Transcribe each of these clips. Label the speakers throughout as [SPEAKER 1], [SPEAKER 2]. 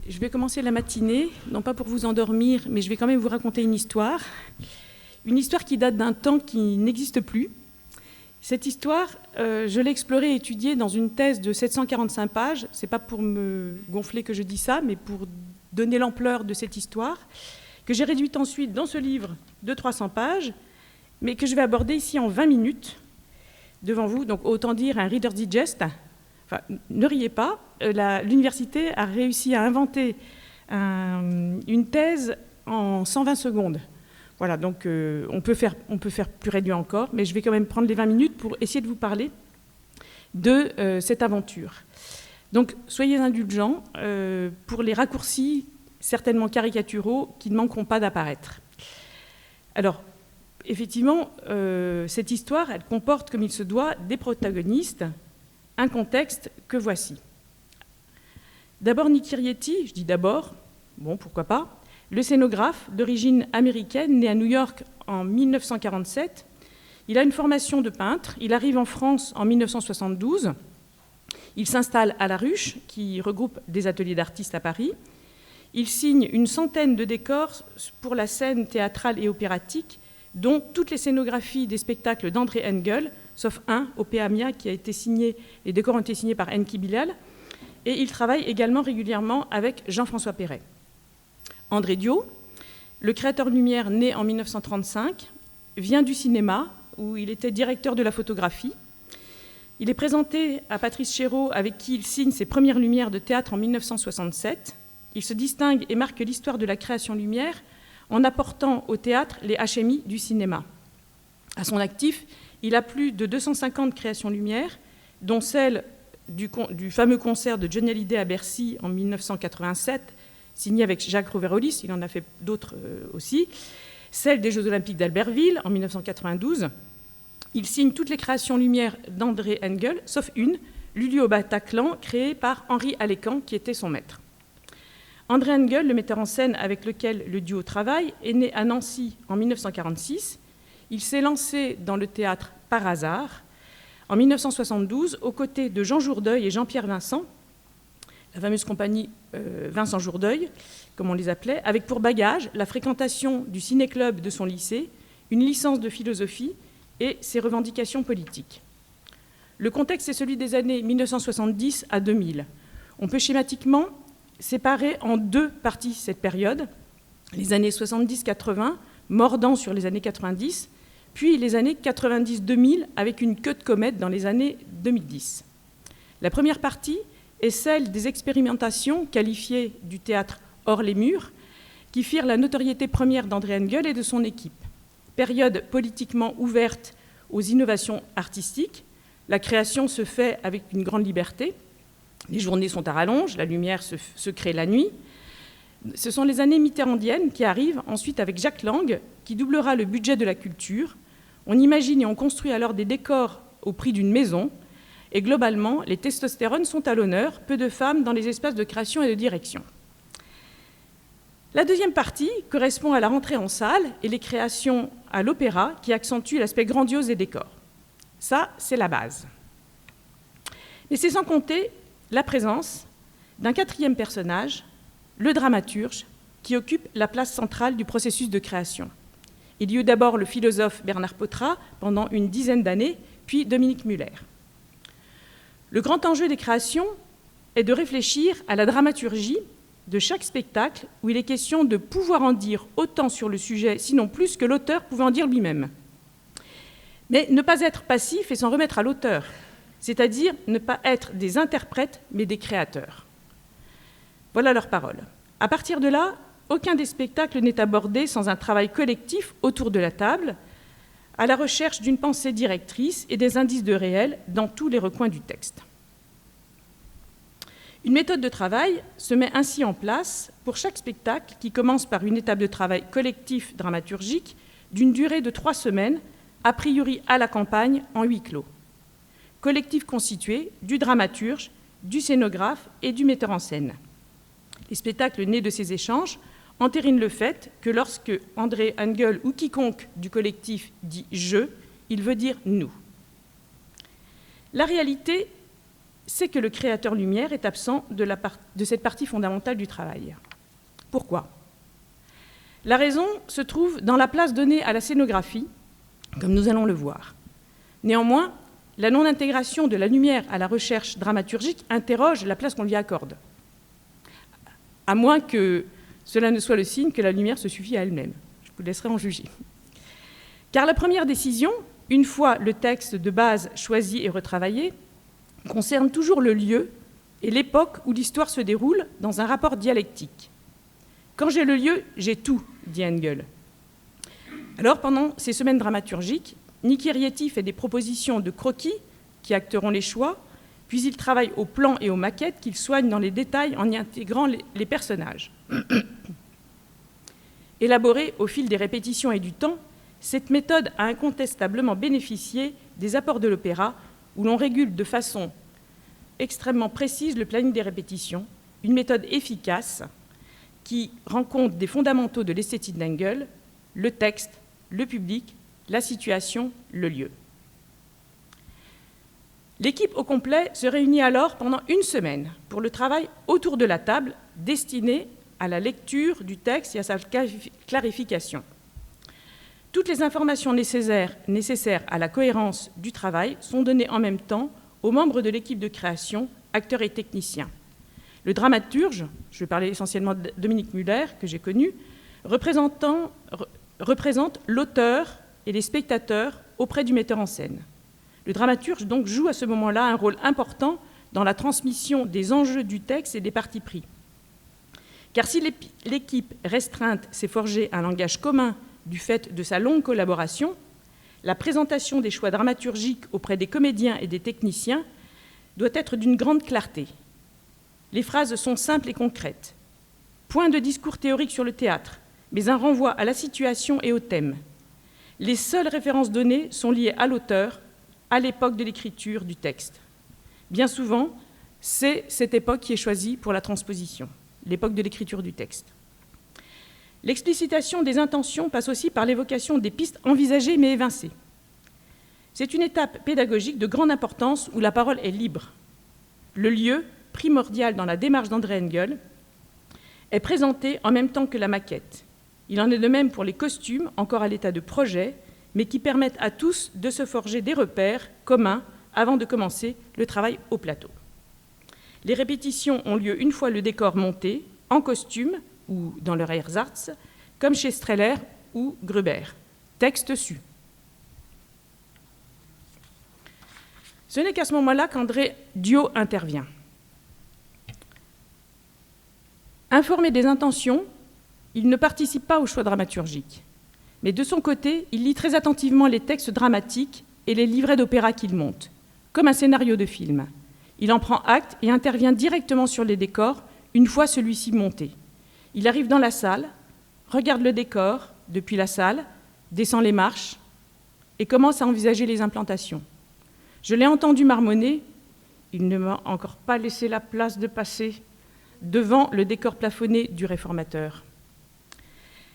[SPEAKER 1] Je vais commencer la matinée, non pas pour vous endormir, mais je vais quand même vous raconter une histoire qui date d'un temps qui n'existe plus. Cette histoire, je l'ai explorée et étudiée dans une thèse de 745 pages. Ce n'est pas pour me gonfler que je dis ça, mais pour donner l'ampleur de cette histoire, que j'ai réduite ensuite dans ce livre de 300 pages, mais que je vais aborder ici en 20 minutes devant vous. Donc autant dire un Reader's Digest. Enfin, ne riez pas, l'université a réussi à inventer une thèse en 120 secondes. Voilà, donc on peut faire plus réduit encore, mais je vais quand même prendre les 20 minutes pour essayer de vous parler de cette aventure. Donc soyez indulgents pour les raccourcis certainement caricaturaux qui ne manqueront pas d'apparaître. Alors, effectivement, cette histoire, elle comporte, comme il se doit, des protagonistes, un contexte que voici. D'abord Nicky Rieti, je dis d'abord, bon pourquoi pas, le scénographe d'origine américaine, né à New York en 1947. Il a une formation de peintre, il arrive en France en 1972, il s'installe à La Ruche, qui regroupe des ateliers d'artistes à Paris. Il signe une centaine de décors pour la scène théâtrale et opératique, dont toutes les scénographies des spectacles d'André Engel, sauf un, au Péamia, qui a été signé, les décors ont été signés par Enki Bilal, et il travaille également régulièrement avec Jean-François Perret. André Diot, le créateur lumière né en 1935, vient du cinéma, où il était directeur de la photographie. Il est présenté à Patrice Chéreau, avec qui il signe ses premières lumières de théâtre en 1967. Il se distingue et marque l'histoire de la création lumière en apportant au théâtre les HMI du cinéma. À son actif, il a plus de 250 créations lumière, dont celle du fameux concert de Johnny Hallyday à Bercy en 1987, signé avec Jacques Rouvérolis, il en a fait d'autres aussi, celle des Jeux Olympiques d'Albertville en 1992. Il signe toutes les créations lumière d'André Engel, sauf une, Lulu au Bataclan, créée par Henri Alécan, qui était son maître. André Engel, le metteur en scène avec lequel le duo travaille, est né à Nancy en 1946. Il s'est lancé dans le théâtre par hasard en 1972, aux côtés de Jean Jourdeuil et Jean-Pierre Vincent, la fameuse compagnie Vincent Jourdeuil, comme on les appelait, avec pour bagage la fréquentation du ciné-club de son lycée, une licence de philosophie et ses revendications politiques. Le contexte est celui des années 1970 à 2000. On peut schématiquement séparer en deux parties cette période, les années 70-80, mordant sur les années 90, puis les années 90-2000 avec une queue de comète dans les années 2010. La première partie est celle des expérimentations qualifiées du théâtre hors les murs, qui firent la notoriété première d'André Engel et de son équipe. Période politiquement ouverte aux innovations artistiques, la création se fait avec une grande liberté, les journées sont à rallonge, la lumière se crée la nuit. Ce sont les années mitterrandiennes qui arrivent ensuite avec Jacques Lang, qui doublera le budget de la culture. On imagine et on construit alors des décors au prix d'une maison, et globalement, les testostérones sont à l'honneur, peu de femmes dans les espaces de création et de direction. La deuxième partie correspond à la rentrée en salle et les créations à l'opéra qui accentuent l'aspect grandiose des décors. Ça, c'est la base. Mais c'est sans compter la présence d'un quatrième personnage, le dramaturge, qui occupe la place centrale du processus de création. Il y eut d'abord le philosophe Bernard Pottrat pendant une dizaine d'années, puis Dominique Muller. Le grand enjeu des créations est de réfléchir à la dramaturgie de chaque spectacle où il est question de pouvoir en dire autant sur le sujet, sinon plus que l'auteur pouvait en dire lui-même. Mais ne pas être passif et s'en remettre à l'auteur, c'est-à-dire ne pas être des interprètes, mais des créateurs. Voilà leurs paroles. À partir de là, aucun des spectacles n'est abordé sans un travail collectif autour de la table, à la recherche d'une pensée directrice et des indices de réel dans tous les recoins du texte. Une méthode de travail se met ainsi en place pour chaque spectacle qui commence par une étape de travail collectif dramaturgique d'une durée de 3 semaines, a priori à la campagne, en huis clos. Collectif constitué du dramaturge, du scénographe et du metteur en scène. Les spectacles nés de ces échanges entérinent le fait que lorsque André Engel ou quiconque du collectif dit « je », il veut dire « nous ». La réalité c'est que le créateur lumière est absent de cette partie fondamentale du travail. Pourquoi ? La raison se trouve dans la place donnée à la scénographie, comme nous allons le voir. Néanmoins, la non-intégration de la lumière à la recherche dramaturgique interroge la place qu'on lui accorde, à moins que cela ne soit le signe que la lumière se suffit à elle-même. Je vous laisserai en juger. Car la première décision, une fois le texte de base choisi et retravaillé, concerne toujours le lieu et l'époque où l'histoire se déroule dans un rapport dialectique. Quand j'ai le lieu, j'ai tout, dit Engel. Alors, pendant ces semaines dramaturgiques, Niki Rieti fait des propositions de croquis qui acteront les choix, puis il travaille au plan et aux maquettes qu'il soigne dans les détails en y intégrant les personnages. Élaborée au fil des répétitions et du temps, cette méthode a incontestablement bénéficié des apports de l'opéra, où l'on régule de façon extrêmement précise le planning des répétitions, une méthode efficace qui rend compte des fondamentaux de l'esthétique d'Engel, le texte, le public, la situation, le lieu. L'équipe au complet se réunit alors pendant une semaine pour le travail autour de la table destiné à la lecture du texte et à sa clarification. Toutes les informations nécessaires à la cohérence du travail sont données en même temps aux membres de l'équipe de création, acteurs et techniciens. Le dramaturge, je vais parler essentiellement de Dominique Muller, que j'ai connu, représente l'auteur et les spectateurs auprès du metteur en scène. Le dramaturge donc joue à ce moment-là un rôle important dans la transmission des enjeux du texte et des partis pris. Car si l'équipe restreinte s'est forgée un langage commun du fait de sa longue collaboration, la présentation des choix dramaturgiques auprès des comédiens et des techniciens doit être d'une grande clarté. Les phrases sont simples et concrètes. Point de discours théorique sur le théâtre, mais un renvoi à la situation et au thème. Les seules références données sont liées à l'auteur, à l'époque de l'écriture du texte. Bien souvent, c'est cette époque qui est choisie pour la transposition, l'époque de l'écriture du texte. L'explicitation des intentions passe aussi par l'évocation des pistes envisagées mais évincées. C'est une étape pédagogique de grande importance où la parole est libre. Le lieu, primordial dans la démarche d'André Engel, est présenté en même temps que la maquette. Il en est de même pour les costumes, encore à l'état de projet, mais qui permettent à tous de se forger des repères communs avant de commencer le travail au plateau. Les répétitions ont lieu une fois le décor monté, en costume ou dans le Ersatz, comme chez Streller ou Gruber. Texte su. Ce n'est qu'à ce moment-là qu'André Dio intervient. Informé des intentions, il ne participe pas au choix dramaturgique. Mais de son côté, il lit très attentivement les textes dramatiques et les livrets d'opéra qu'il monte, comme un scénario de film. Il en prend acte et intervient directement sur les décors une fois celui-ci monté. Il arrive dans la salle, regarde le décor depuis la salle, descend les marches et commence à envisager les implantations. Je l'ai entendu marmonner, il ne m'a encore pas laissé la place de passer devant le décor plafonné du réformateur.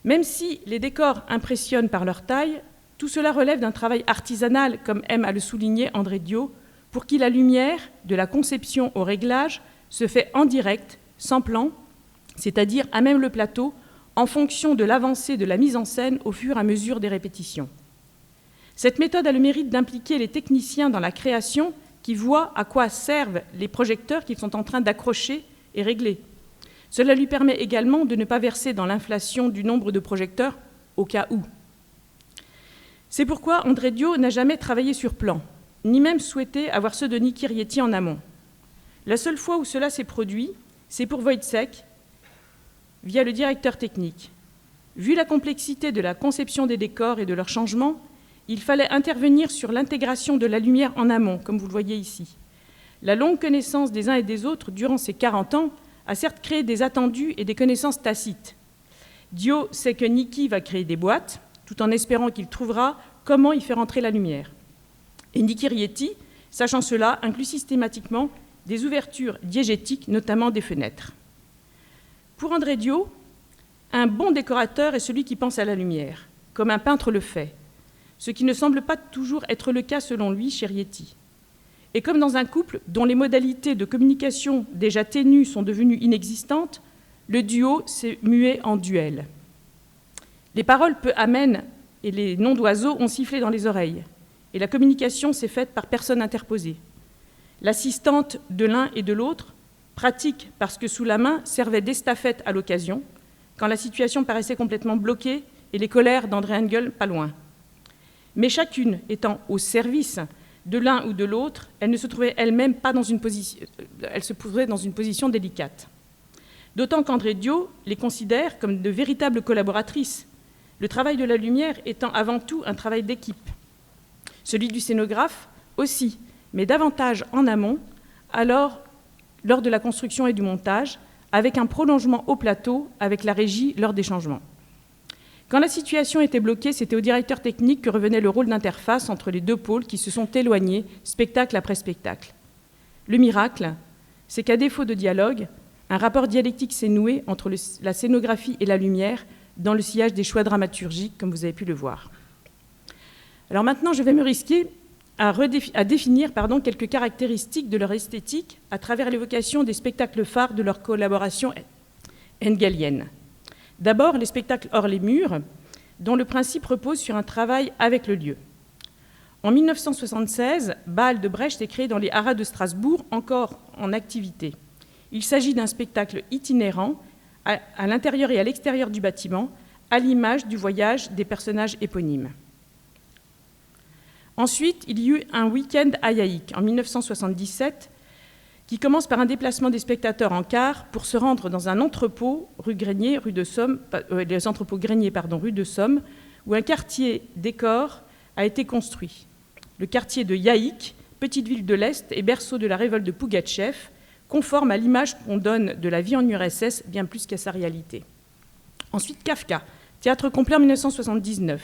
[SPEAKER 1] Même si les décors impressionnent par leur taille, tout cela relève d'un travail artisanal, comme aime à le souligner André Dio, pour qui la lumière, de la conception au réglage, se fait en direct, sans plan, c'est-à-dire à même le plateau, en fonction de l'avancée de la mise en scène au fur et à mesure des répétitions. Cette méthode a le mérite d'impliquer les techniciens dans la création qui voient à quoi servent les projecteurs qu'ils sont en train d'accrocher et régler. Cela lui permet également de ne pas verser dans l'inflation du nombre de projecteurs au cas où. C'est pourquoi André Dio n'a jamais travaillé sur plan, ni même souhaité avoir ceux de Niki Rieti en amont. La seule fois où cela s'est produit, c'est pour Wojciech, via le directeur technique. Vu la complexité de la conception des décors et de leur changement, il fallait intervenir sur l'intégration de la lumière en amont, comme vous le voyez ici. La longue connaissance des uns et des autres durant ces 40 ans a certes créé des attendus et des connaissances tacites. Dio sait que Niki va créer des boîtes, tout en espérant qu'il trouvera comment y faire entrer la lumière. Et Niki Rieti, sachant cela, inclut systématiquement des ouvertures diégétiques, notamment des fenêtres. Pour André Dio, un bon décorateur est celui qui pense à la lumière, comme un peintre le fait, ce qui ne semble pas toujours être le cas selon lui chez Rieti. Et comme dans un couple dont les modalités de communication déjà ténues sont devenues inexistantes, le duo s'est mué en duel. Les paroles peu amènes et les noms d'oiseaux ont sifflé dans les oreilles, et la communication s'est faite par personne interposée. L'assistante de l'un et de l'autre, pratique parce que sous la main, servait d'estafette à l'occasion, quand la situation paraissait complètement bloquée et les colères d'André Engel pas loin. Mais chacune étant au service de l'un ou de l'autre, elle ne se trouvait elle-même pas dans une position, elle se trouvait dans une position délicate. D'autant qu'André Dio les considère comme de véritables collaboratrices, le travail de la lumière étant avant tout un travail d'équipe. Celui du scénographe aussi, mais davantage en amont, alors lors de la construction et du montage, avec un prolongement au plateau avec la régie lors des changements. Quand la situation était bloquée, c'était au directeur technique que revenait le rôle d'interface entre les deux pôles qui se sont éloignés, spectacle après spectacle. Le miracle, c'est qu'à défaut de dialogue, un rapport dialectique s'est noué entre la scénographie et la lumière dans le sillage des choix dramaturgiques, comme vous avez pu le voir. Alors maintenant, je vais me risquer à définir quelques caractéristiques de leur esthétique à travers l'évocation des spectacles phares de leur collaboration engelienne. D'abord, les spectacles hors les murs, dont le principe repose sur un travail avec le lieu. En 1976, Bâle de Brecht est créé dans les haras de Strasbourg, encore en activité. Il s'agit d'un spectacle itinérant à l'intérieur et à l'extérieur du bâtiment, à l'image du voyage des personnages éponymes. Ensuite, il y eut un week-end à Yaïk, en 1977, qui commence par un déplacement des spectateurs en car pour se rendre dans un entrepôt rue de Somme, rue de Somme, où un quartier décor a été construit. Le quartier de Yaïk, petite ville de l'Est et berceau de la révolte de Pougatchev, conforme à l'image qu'on donne de la vie en URSS, bien plus qu'à sa réalité. Ensuite, Kafka, théâtre complet en 1979,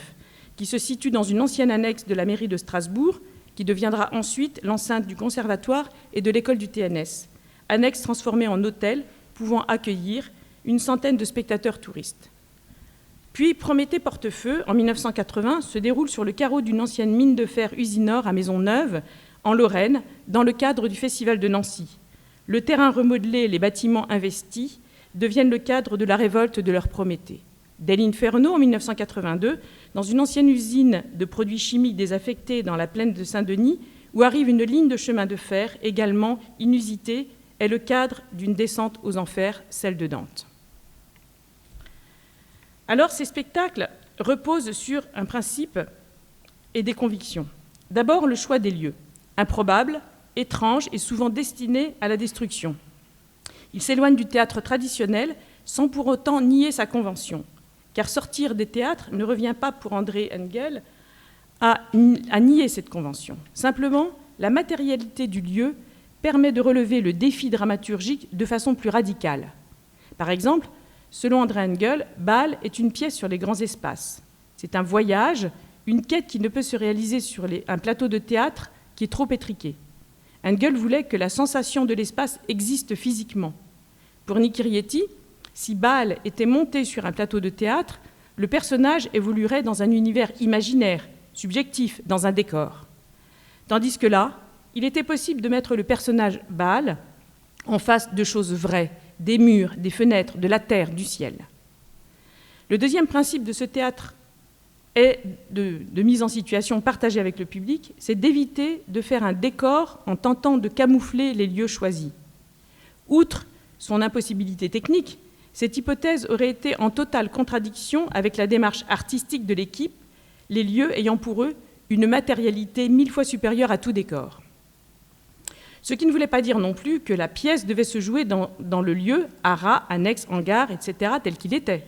[SPEAKER 1] qui se situe dans une ancienne annexe de la mairie de Strasbourg, qui deviendra ensuite l'enceinte du conservatoire et de l'école du TNS, annexe transformée en hôtel, pouvant accueillir une centaine de spectateurs touristes. Puis Prométhée Portefeu, en 1980, se déroule sur le carreau d'une ancienne mine de fer Usinor à Maisonneuve, en Lorraine, dans le cadre du Festival de Nancy. Le terrain remodelé et les bâtiments investis deviennent le cadre de la révolte de leur Prométhée. Del Inferno, en 1982, dans une ancienne usine de produits chimiques désaffectés dans la plaine de Saint-Denis, où arrive une ligne de chemin de fer également inusitée, est le cadre d'une descente aux enfers, celle de Dante. Alors, ces spectacles reposent sur un principe et des convictions. D'abord, le choix des lieux, improbable, étrange et souvent destiné à la destruction. Il s'éloigne du théâtre traditionnel sans pour autant nier sa convention. Car sortir des théâtres ne revient pas pour André Engel à nier cette convention. Simplement, la matérialité du lieu permet de relever le défi dramaturgique de façon plus radicale. Par exemple, selon André Engel, Bâle est une pièce sur les grands espaces. C'est un voyage, une quête qui ne peut se réaliser sur un plateau de théâtre qui est trop étriqué. Engel voulait que la sensation de l'espace existe physiquement. Pour Niki Rieti, si Bâle était monté sur un plateau de théâtre, le personnage évoluerait dans un univers imaginaire, subjectif, dans un décor. Tandis que là, il était possible de mettre le personnage Bâle en face de choses vraies, des murs, des fenêtres, de la terre, du ciel. Le deuxième principe de ce théâtre de mise en situation partagée avec le public, c'est d'éviter de faire un décor en tentant de camoufler les lieux choisis. Outre son impossibilité technique, cette hypothèse aurait été en totale contradiction avec la démarche artistique de l'équipe, les lieux ayant pour eux une matérialité 1000 fois supérieure à tout décor. Ce qui ne voulait pas dire non plus que la pièce devait se jouer dans le lieu, haras, annexe, hangar, etc., tel qu'il était.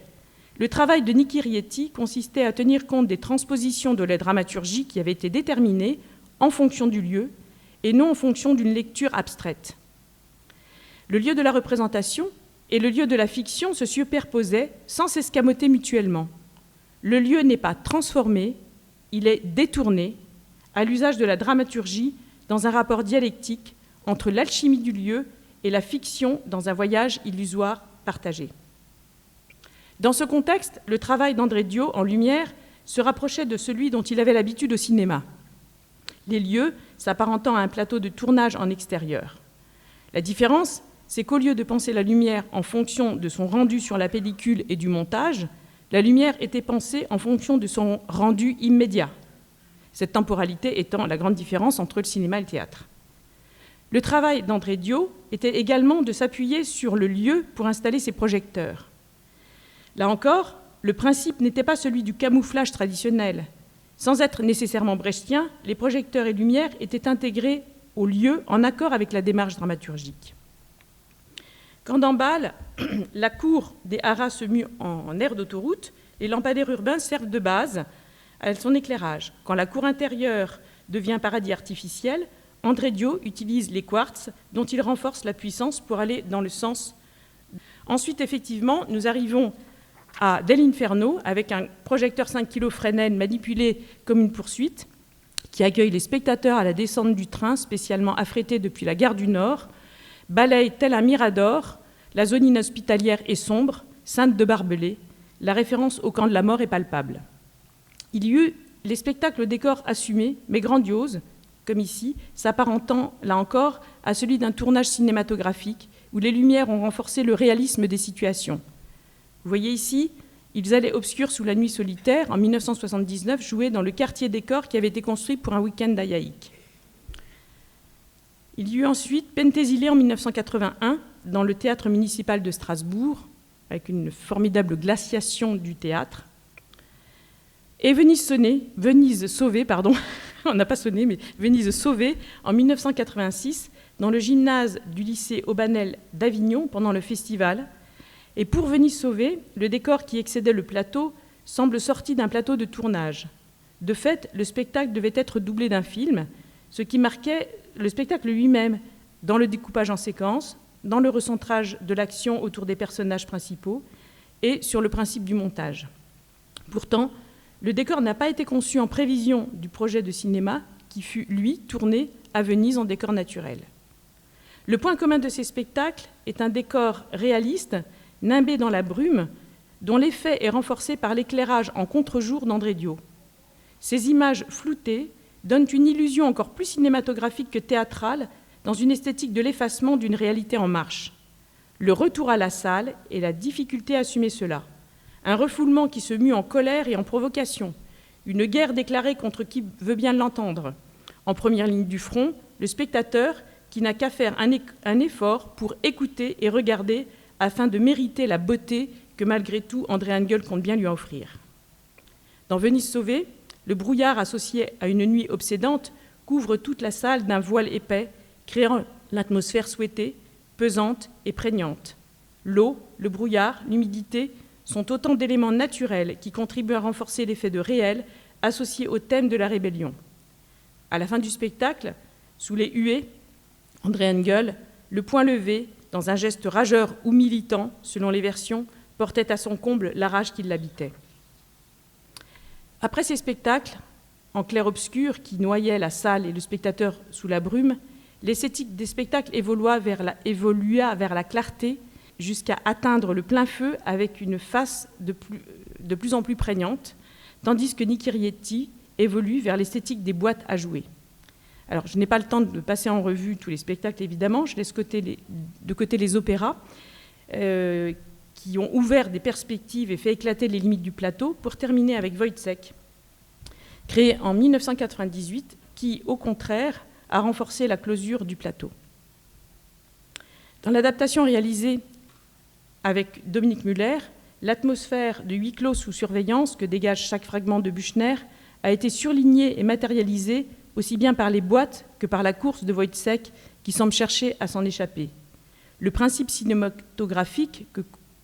[SPEAKER 1] Le travail de Niki Rieti consistait à tenir compte des transpositions de la dramaturgie qui avaient été déterminées en fonction du lieu et non en fonction d'une lecture abstraite. Le lieu de la représentation et le lieu de la fiction se superposaient sans s'escamoter mutuellement. Le lieu n'est pas transformé, il est détourné à l'usage de la dramaturgie dans un rapport dialectique entre l'alchimie du lieu et la fiction dans un voyage illusoire partagé. Dans ce contexte, le travail d'André Dio en lumière se rapprochait de celui dont il avait l'habitude au cinéma. les lieux s'apparentant à un plateau de tournage en extérieur. La différence, c'est qu'au lieu de penser la lumière en fonction de son rendu sur la pellicule et du montage, la lumière était pensée en fonction de son rendu immédiat, cette temporalité étant la grande différence entre le cinéma et le théâtre. Le travail d'André Diot était également de s'appuyer sur le lieu pour installer ses projecteurs. Là encore, le principe n'était pas celui du camouflage traditionnel. Sans être nécessairement brechtien, les projecteurs et lumières étaient intégrés au lieu en accord avec la démarche dramaturgique. Quand dans Bâle, la cour des haras se mue en aire d'autoroute, les lampadaires urbains servent de base à son éclairage. Quand la cour intérieure devient paradis artificiel, André Diot utilise les quartz dont il renforce la puissance pour aller dans le sens. Ensuite, effectivement, nous arrivons à Dell'Inferno avec un projecteur 5 kg Fresnel manipulé comme une poursuite qui accueille les spectateurs à la descente du train spécialement affrété depuis la gare du Nord, balaye tel un mirador, la zone inhospitalière est sombre, ceinte de barbelés, la référence au camp de la mort est palpable. Il y eut les spectacles au décor assumé, mais grandiose, comme ici, s'apparentant, là encore, à celui d'un tournage cinématographique, où les lumières ont renforcé le réalisme des situations. Vous voyez ici, Ils allaient obscurs sous la nuit solitaire, en 1979, jouer dans le quartier décor qui avait été construit pour un week-end d'Ayaïk. Il y eut ensuite Penthesilée en 1981, dans le théâtre municipal de Strasbourg, avec une formidable glaciation du théâtre. Et Venise sauvée, on n'a pas sonné, mais Venise sauvée, en 1986, dans le gymnase du lycée Aubanel d'Avignon, pendant le festival. Et pour Venise sauvée, le décor qui excédait le plateau semble sorti d'un plateau de tournage. De fait, le spectacle devait être doublé d'un film, ce qui marquait le spectacle lui-même, dans le découpage en séquences, dans le recentrage de l'action autour des personnages principaux et sur le principe du montage. Pourtant, le décor n'a pas été conçu en prévision du projet de cinéma qui fut, lui, tourné à Venise en décor naturel. Le point commun de ces spectacles est un décor réaliste, nimbé dans la brume, dont l'effet est renforcé par l'éclairage en contre-jour d'André Diot. Ces images floutées donnent une illusion encore plus cinématographique que théâtrale dans une esthétique de l'effacement d'une réalité en marche. Le retour à la salle et la difficulté à assumer cela. Un refoulement qui se mue en colère et en provocation. Une guerre déclarée contre qui veut bien l'entendre. En première ligne du front, le spectateur qui n'a qu'à faire un effort pour écouter et regarder afin de mériter la beauté que malgré tout André Engel compte bien lui offrir. Dans Venise sauvée, le brouillard associé à une nuit obsédante couvre toute la salle d'un voile épais, créant l'atmosphère souhaitée, pesante et prégnante. L'eau, le brouillard, l'humidité sont autant d'éléments naturels qui contribuent à renforcer l'effet de réel associé au thème de la rébellion. À la fin du spectacle, sous les huées, André Engel, le poing levé, dans un geste rageur ou militant, selon les versions, portait à son comble la rage qui l'habitait. Après ces spectacles, en clair-obscur, qui noyaient la salle et le spectateur sous la brume, l'esthétique des spectacles évolua vers la clarté jusqu'à atteindre le plein feu avec une face de plus en plus prégnante, tandis que Nicirietti évolue vers l'esthétique des boîtes à jouer. Alors, je n'ai pas le temps de passer en revue tous les spectacles, évidemment. Je laisse de côté les opéras qui ont ouvert des perspectives et fait éclater les limites du plateau, pour terminer avec Woyzeck, créé en 1998, qui, au contraire, a renforcé la closure du plateau. Dans l'adaptation réalisée avec Dominique Muller, l'atmosphère de huis clos sous surveillance que dégage chaque fragment de Büchner a été surlignée et matérialisée aussi bien par les boîtes que par la course de Woyzeck qui semble chercher à s'en échapper. Le principe cinématographique que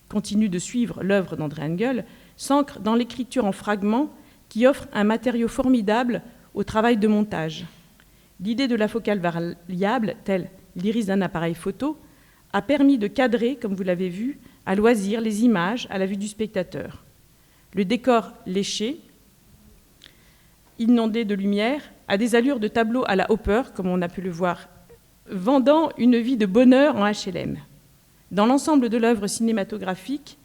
[SPEAKER 1] continue de suivre l'œuvre d'André Engel s'ancre dans l'écriture en fragments qui offre un matériau formidable au travail de montage. L'idée de la focale variable, telle l'iris d'un appareil photo, a permis de cadrer, comme vous l'avez vu, à loisir les images à la vue du spectateur. Le décor léché, inondé de lumière, a des allures de tableau à la Hopper, comme on a pu le voir, vendant une vie de bonheur en HLM. Dans l'ensemble de l'œuvre cinématographique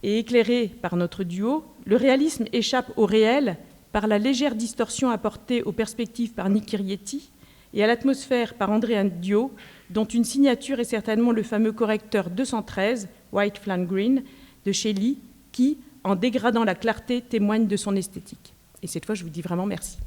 [SPEAKER 1] et éclairée par notre duo, le réalisme échappe au réel par la légère distorsion apportée aux perspectives par Nick Kirietti et à l'atmosphère par André Andio, dont une signature est certainement le fameux correcteur 213, White Flame Green, de Shelley, qui, en dégradant la clarté, témoigne de son esthétique. Et cette fois, je vous dis vraiment merci.